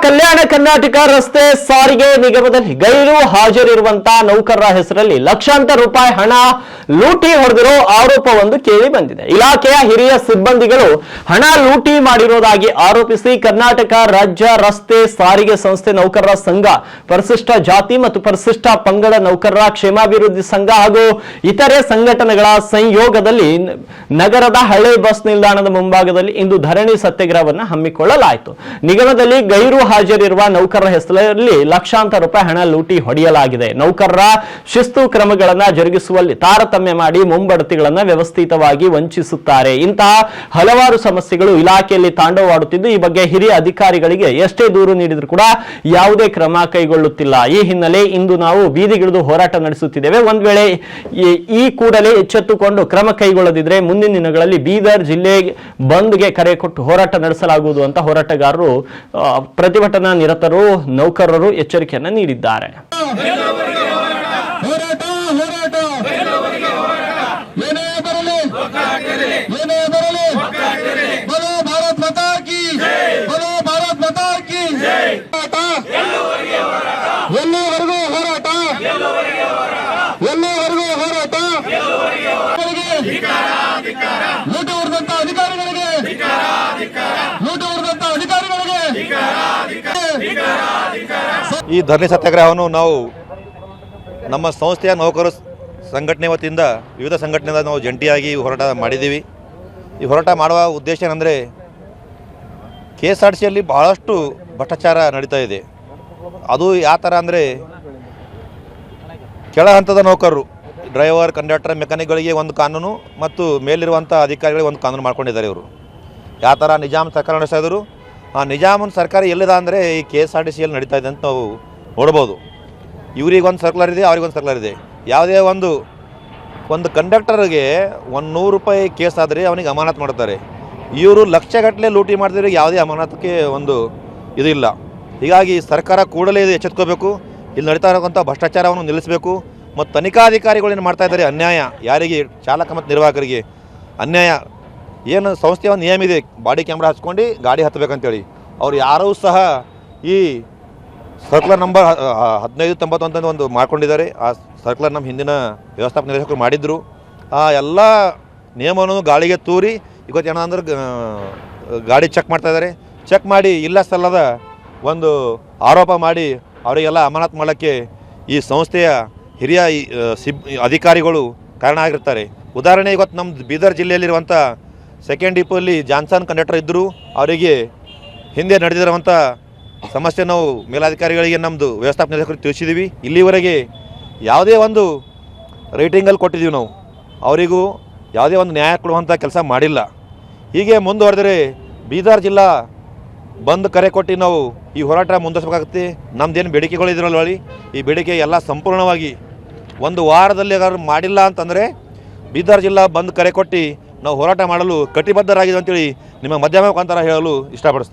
ಕಲ್ಯಾಣ ಕರ್ನಾಟಕ ರಸ್ತೆ ಸಾರಿಗೆ ನಿಗಮದಲ್ಲಿ ಗೈರು ಹಾಜರಿರುವಂತಹ ನೌಕರರ ಹೆಸರಲ್ಲಿ ಲಕ್ಷಾಂತರ ರೂಪಾಯಿ ಹಣ ಲೂಟಿ ಹೊಡೆದಿರೋ ಆರೋಪವೊಂದು ಕೇಳಿ ಬಂದಿದೆ. ಇಲಾಖೆಯ ಹಿರಿಯ ಸಿಬ್ಬಂದಿಗಳು ಹಣ ಲೂಟಿ ಮಾಡಿರುವುದಾಗಿ ಆರೋಪಿಸಿ ಕರ್ನಾಟಕ ರಾಜ್ಯ ರಸ್ತೆ ಸಾರಿಗೆ ಸಂಸ್ಥೆ ನೌಕರರ ಸಂಘ, ಪರಿಶಿಷ್ಟ ಜಾತಿ ಮತ್ತು ಪರಿಶಿಷ್ಟ ಪಂಗಡ ನೌಕರರ ಕ್ಷೇಮಾಭಿವೃದ್ಧಿ ಸಂಘ ಹಾಗೂ ಇತರೆ ಸಂಘಟನೆಗಳ ಸಂಯೋಗದಲ್ಲಿ ನಗರದ ಹಳೆ ಬಸ್ ನಿಲ್ದಾಣದ ಮುಂಭಾಗದಲ್ಲಿ ಇಂದು ಧರಣಿ ಸತ್ಯಾಗ್ರಹವನ್ನು ಹಮ್ಮಿಕೊಳ್ಳಲಾಯಿತು. ನಿಗಮದಲ್ಲಿ ಗೈರು ಹಾಜರಿರುವ ನೌಕರರ ಹೆಸರಲ್ಲಿ ಲಕ್ಷಾಂತರ ರೂಪಾಯಿ ಹಣ ಲೂಟಿ ಹೊಡೆಯಲಾಗಿದೆ. ನೌಕರರ ಶಿಸ್ತು ಕ್ರಮಗಳನ್ನು ಜರುಗಿಸುವಲ್ಲಿ ತಾರತಮ್ಯ ಮಾಡಿ ಮುಂಬಡ್ತಿಗಳನ್ನು ವ್ಯವಸ್ಥಿತವಾಗಿ ವಂಚಿಸುತ್ತಾರೆ. ಇಂತಹ ಹಲವಾರು ಸಮಸ್ಯೆಗಳು ಇಲಾಖೆಯಲ್ಲಿ ತಾಂಡವವಾಡುತ್ತಿದ್ದು, ಈ ಬಗ್ಗೆ ಹಿರಿಯ ಅಧಿಕಾರಿಗಳಿಗೆ ಎಷ್ಟೇ ದೂರು ನೀಡಿದರೂ ಕೂಡ ಯಾವುದೇ ಕ್ರಮ ಕೈಗೊಳ್ಳುತ್ತಿಲ್ಲ. ಈ ಹಿನ್ನೆಲೆ ಇಂದು ನಾವು ಬೀದಿಗಿಳಿದು ಹೋರಾಟ ನಡೆಸುತ್ತಿದ್ದೇವೆ. ಒಂದ್ ವೇಳೆ ಈ ಕೂಡಲೇ ಎಚ್ಚೆತ್ತುಕೊಂಡು ಕ್ರಮ ಕೈಗೊಳ್ಳದಿದ್ರೆ ಮುಂದಿನ ದಿನಗಳಲ್ಲಿ ಬೀದರ್ ಜಿಲ್ಲೆ ಬಂದ್ಗೆ ಕರೆ ಕೊಟ್ಟು ಹೋರಾಟ ನಡೆಸಲಾಗುವುದು ಅಂತ ಹೋರಾಟಗಾರರು, ಪ್ರತಿಭಟನಾ ನಿರತರು, ನೌಕರರು ಎಚ್ಚರಿಕೆಯನ್ನು ನೀಡಿದ್ದಾರೆ. ಈ ಧರಣಿ ಸತ್ಯಾಗ್ರಹವನ್ನು ನಾವು ನಮ್ಮ ಸಂಸ್ಥೆಯ ನೌಕರರ ಸಂಘಟನೆ ವತಿಯಿಂದ ವಿವಿಧ ಸಂಘಟನೆಯಿಂದ ನಾವು ಜಂಟಿಯಾಗಿ ಹೋರಾಟ ಮಾಡಿದ್ದೀವಿ. ಈ ಹೋರಾಟ ಮಾಡುವ ಉದ್ದೇಶ ಏನಂದರೆ, KSRTCಯಲ್ಲಿ ಬಹಳಷ್ಟು ಭ್ರಷ್ಟಾಚಾರ ನಡೀತಾ ಇದೆ. ಅದು ಯಾವ ಥರ ಅಂದರೆ, ಕೆಳ ಹಂತದ ನೌಕರರು, ಡ್ರೈವರ್, ಕಂಡಕ್ಟರ್, ಮೆಕ್ಯಾನಿಕ್ಗಳಿಗೆ ಒಂದು ಕಾನೂನು ಮತ್ತು ಮೇಲಿರುವಂಥ ಅಧಿಕಾರಿಗಳಿಗೆ ಒಂದು ಕಾನೂನು ಮಾಡ್ಕೊಂಡಿದ್ದಾರೆ. ಇವರು ಯಾವ ಥರ ನಿಜಾಮ್ ಸರ್ಕಾರ ನಡೆಸ್ತಾ ಇದ್ರು, ಆ ನಿಜಾಮನ ಸರ್ಕಾರ ಎಲ್ಲಿದೆ ಅಂದರೆ ಈ KSRTCಯಲ್ಲಿ ನಡೀತಾ ಇದೆ ಅಂತ ನಾವು ನೋಡ್ಬೋದು. ಇವರಿಗೊಂದು ಸರ್ಕ್ಯುಲರ್ ಇದೆ, ಅವ್ರಿಗೊಂದು ಸರ್ಕ್ಯುಲರ್ ಇದೆ. ಯಾವುದೇ ಒಂದು ಕಂಡಕ್ಟರ್ಗೆ 100 ರೂಪಾಯಿ ಕೇಸ್ ಆದರೆ ಅವನಿಗೆ ಅಮಾನತ್ ಮಾಡ್ತಾರೆ. ಇವರು ಲಕ್ಷಗಟ್ಟಲೆ ಲೂಟಿ ಮಾಡಿದ್ರೆ ಯಾವುದೇ ಅಮಾನತಕ್ಕೆ ಒಂದು ಇದಿಲ್ಲ. ಹೀಗಾಗಿ ಸರ್ಕಾರ ಕೂಡಲೇ ಇದು ಎಚ್ಚೆತ್ಕೋಬೇಕು. ಇಲ್ಲಿ ನಡೀತಾ ಇರೋಂಥ ಭ್ರಷ್ಟಾಚಾರವನ್ನು ನಿಲ್ಲಿಸಬೇಕು. ಮತ್ತು ತನಿಖಾಧಿಕಾರಿಗಳೇನು ಮಾಡ್ತಾ ಇದ್ದಾರೆ ಅನ್ಯಾಯ, ಯಾರಿಗೆ ಚಾಲಕ ಮತ್ತು ನಿರ್ವಾಹಕರಿಗೆ ಅನ್ಯಾಯ. ಏನು ಸಂಸ್ಥೆಯ ಒಂದು ನಿಯಮ ಇದೆ, ಬಾಡಿ ಕ್ಯಾಮ್ರಾ ಹಚ್ಕೊಂಡು ಗಾಡಿ ಹತ್ತಬೇಕಂತೇಳಿ, ಅವ್ರು ಯಾರೂ ಸಹ ಈ ಸರ್ಕ್ಯುಲರ್ ನಂಬರ್ 1590 ಅಂತ ಒಂದು ಮಾಡ್ಕೊಂಡಿದ್ದಾರೆ. ಆ ಸರ್ಕ್ಯುಲರ್ ನಮ್ಮ ಹಿಂದಿನ ವ್ಯವಸ್ಥಾಪಕ ನಿರ್ದೇಶಕರು ಮಾಡಿದ್ರು. ಆ ಎಲ್ಲ ನಿಯಮವನ್ನು ಗಾಳಿಗೆ ತೂರಿ ಇವತ್ತು ಏನಂದ್ರೆ ಗಾಡಿ ಚೆಕ್ ಮಾಡ್ತಾ ಇದ್ದಾರೆ. ಚೆಕ್ ಮಾಡಿ ಇಲ್ಲ ಸಲ್ಲದ ಒಂದು ಆರೋಪ ಮಾಡಿ ಅವರಿಗೆಲ್ಲ ಅಮಾನತ್ ಮಾಡೋಕ್ಕೆ ಈ ಸಂಸ್ಥೆಯ ಹಿರಿಯ ಅಧಿಕಾರಿಗಳು ಕಾರಣ ಆಗಿರ್ತಾರೆ. ಉದಾಹರಣೆ, ಇವತ್ತು ನಮ್ಮ ಬೀದರ್ ಜಿಲ್ಲೆಯಲ್ಲಿರುವಂಥ ಸೆಕೆಂಡ್ ಡಿಪೋಲ್ಲಿ ಜಾನ್ಸನ್ ಕಂಡಕ್ಟರ್ ಇದ್ದರು. ಅವರಿಗೆ ಹಿಂದೆ ನಡೆದಿರುವಂಥ ಸಮಸ್ಯೆ ನಾವು ಮೇಲಾಧಿಕಾರಿಗಳಿಗೆ ನಮ್ಮದು ವ್ಯವಸ್ಥಾಪಕ ನಿರ್ದೇಶಕರಿಗೆ ತಿಳಿಸಿದ್ದೀವಿ. ಇಲ್ಲಿವರೆಗೆ ಯಾವುದೇ ಒಂದು ರೇಟಿಂಗಲ್ಲಿ ಕೊಟ್ಟಿದ್ದೀವಿ ನಾವು, ಅವರಿಗೂ ಯಾವುದೇ ಒಂದು ನ್ಯಾಯ ಕೊಡುವಂಥ ಕೆಲಸ ಮಾಡಿಲ್ಲ. ಹೀಗೆ ಮುಂದುವರೆದರೆ ಬೀದರ್ ಜಿಲ್ಲಾ ಬಂದ್ ಕರೆ ಕೊಟ್ಟು ನಾವು ಈ ಹೋರಾಟ ಮುಂದುವರಿಸಬೇಕಾಗುತ್ತೆ. ನಮ್ಮದೇನು ಬೇಡಿಕೆಗಳು ಇದ್ರಲ್ಲ, ಈ ಬೇಡಿಕೆ ಎಲ್ಲ ಸಂಪೂರ್ಣವಾಗಿ ಒಂದು ವಾರದಲ್ಲಿ ಏನಾದ್ರು ಮಾಡಿಲ್ಲ ಅಂತಂದರೆ ಬೀದರ್ ಜಿಲ್ಲಾ ಬಂದ್ ಕರೆ ಕೊಟ್ಟು ನಾವು ಹೋರಾಟ ಮಾಡಲು ಕಟಿಬದ್ಧರಾಗಿದೆ ಅಂತೇಳಿ ನಿಮ್ಮ ಮಾಧ್ಯಮ ಮುಖಾಂತರ ಹೇಳಲು ಇಷ್ಟಪಡಿಸ್ತೇವೆ.